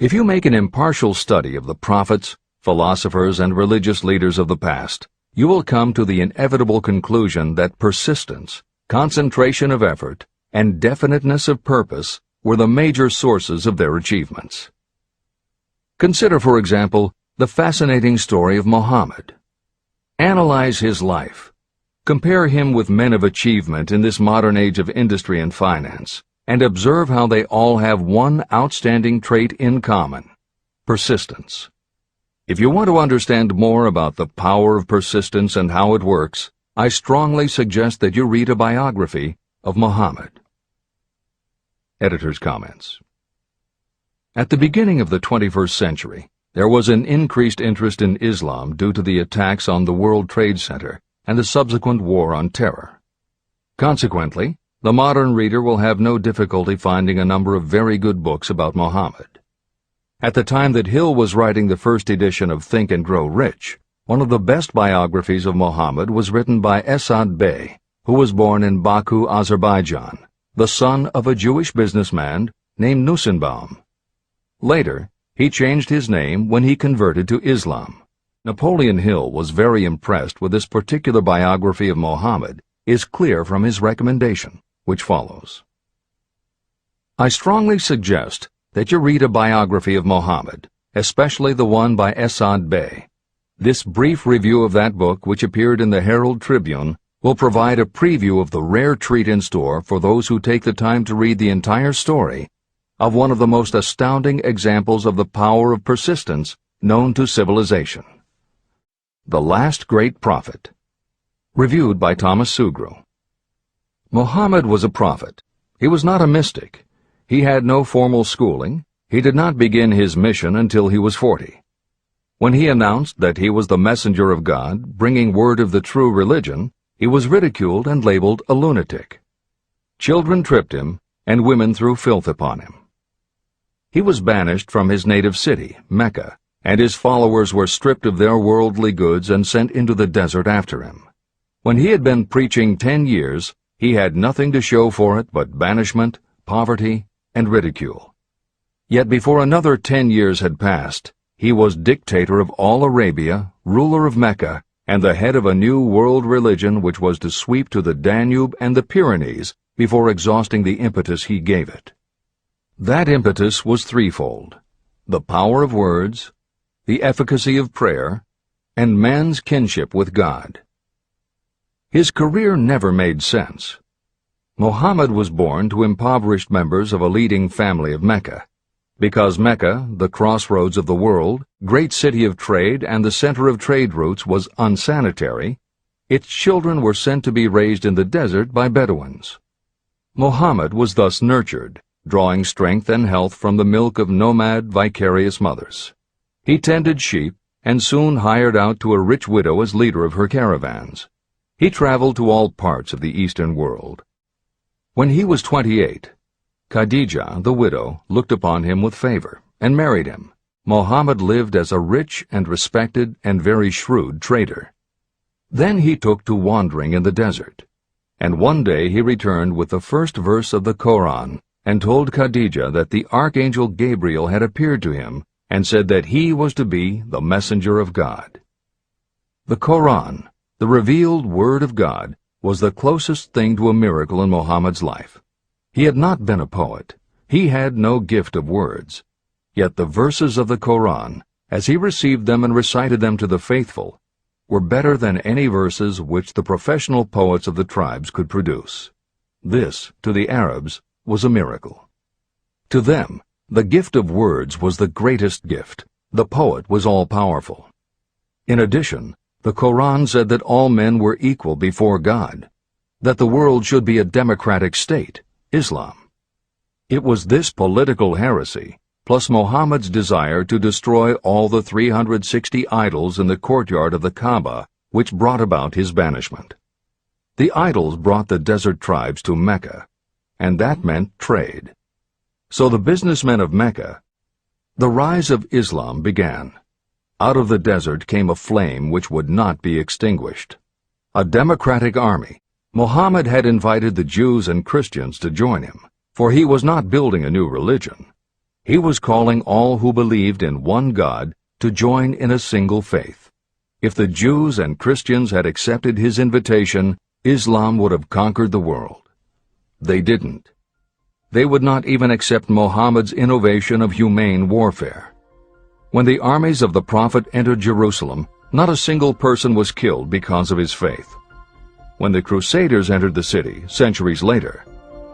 If you make an impartial study of the prophets, philosophers, and religious leaders of the past, you will come to the inevitable conclusion that persistence, concentration of effort, and definiteness of purpose were the major sources of their achievements. Consider, for example, the fascinating story of Muhammad. Analyze his life. Compare him with men of achievement in this modern age of industry and finance, and observe how they all have one outstanding trait in common: persistence. If you want to understand more about the power of persistence and how it works, I strongly suggest that you read a biography of Muhammad. Editor's comments. At the beginning of the 21st century, there was an increased interest in Islam due to the attacks on the World Trade Center and the subsequent war on terror. Consequently, the modern reader will have no difficulty finding a number of very good books about Muhammad. At the time that Hill was writing the first edition of Think and Grow Rich, one of the best biographies of Muhammad was written by Esad Bey, who was born in Baku, Azerbaijan, the son of a Jewish businessman named Nusenbaum. Later, he changed his name when he converted to Islam. Napoleon Hill was very impressed with this particular biography of Muhammad, is clear from his recommendation, which follows. I strongly suggest that you read a biography of Muhammad, especially the one by Esad Bey. This brief review of that book, which appeared in the Herald Tribune, will provide a preview of the rare treat in store for those who take the time to read the entire story of one of the most astounding examples of the power of persistence known to civilization. The Last Great Prophet. Reviewed by Thomas Sugru. Muhammad was a prophet. He was not a mystic. He had no formal schooling. He did not begin his mission until he was 40. When he announced that he was the messenger of God, bringing word of the true religion, he was ridiculed and labeled a lunatic. Children tripped him, and women threw filth upon him. He was banished from his native city, Mecca, and his followers were stripped of their worldly goods and sent into the desert after him. When he had been preaching 10 years, he had nothing to show for it but banishment, poverty, and ridicule. Yet before another 10 years had passed, he was dictator of all Arabia, ruler of Mecca, and the head of a new world religion which was to sweep to the Danube and the Pyrenees before exhausting the impetus he gave it. That impetus was threefold: the power of words, the efficacy of prayer, and man's kinship with God. His career never made sense. Muhammad was born to impoverished members of a leading family of Mecca. Because Mecca, the crossroads of the world, great city of trade and the center of trade routes, was unsanitary, its children were sent to be raised in the desert by Bedouins. Muhammad was thus nurtured, drawing strength and health from the milk of nomad, vicarious mothers. He tended sheep and soon hired out to a rich widow as leader of her caravans. He traveled to all parts of the Eastern world. When he was 28, Khadija, the widow, looked upon him with favor and married him. Muhammad lived as a rich and respected and very shrewd trader. Then he took to wandering in the desert, and one day he returned with the first verse of the Koran and told Khadija that the archangel Gabriel had appeared to him and said that he was to be the messenger of God. The Koran, the revealed word of God, was the closest thing to a miracle in Muhammad's life. He had not been a poet. He had no gift of words. Yet the verses of the Koran, as he received them and recited them to the faithful, were better than any verses which the professional poets of the tribes could produce. This, to the Arabs, was a miracle. To them, the gift of words was the greatest gift. The poet was all-powerful. In addition, the Koran said that all men were equal before God, that the world should be a democratic state, Islam. It was this political heresy, plus Muhammad's desire to destroy all the 360 idols in the courtyard of the Kaaba, which brought about his banishment. The idols brought the desert tribes to Mecca, and that meant trade. So the businessmen of Mecca, the rise of Islam began. Out of the desert came a flame which would not be extinguished. A democratic army. Muhammad had invited the Jews and Christians to join him, for he was not building a new religion. He was calling all who believed in one God to join in a single faith. If the Jews and Christians had accepted his invitation, Islam would have conquered the world. They didn't. They would not even accept Muhammad's innovation of humane warfare. When the armies of the Prophet entered Jerusalem, not a single person was killed because of his faith. When the Crusaders entered the city, centuries later,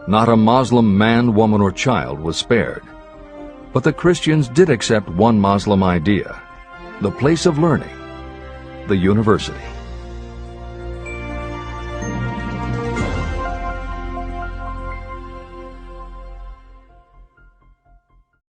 not a Muslim man, woman, or child was spared. But the Christians did accept one Muslim idea, the place of learning, the university.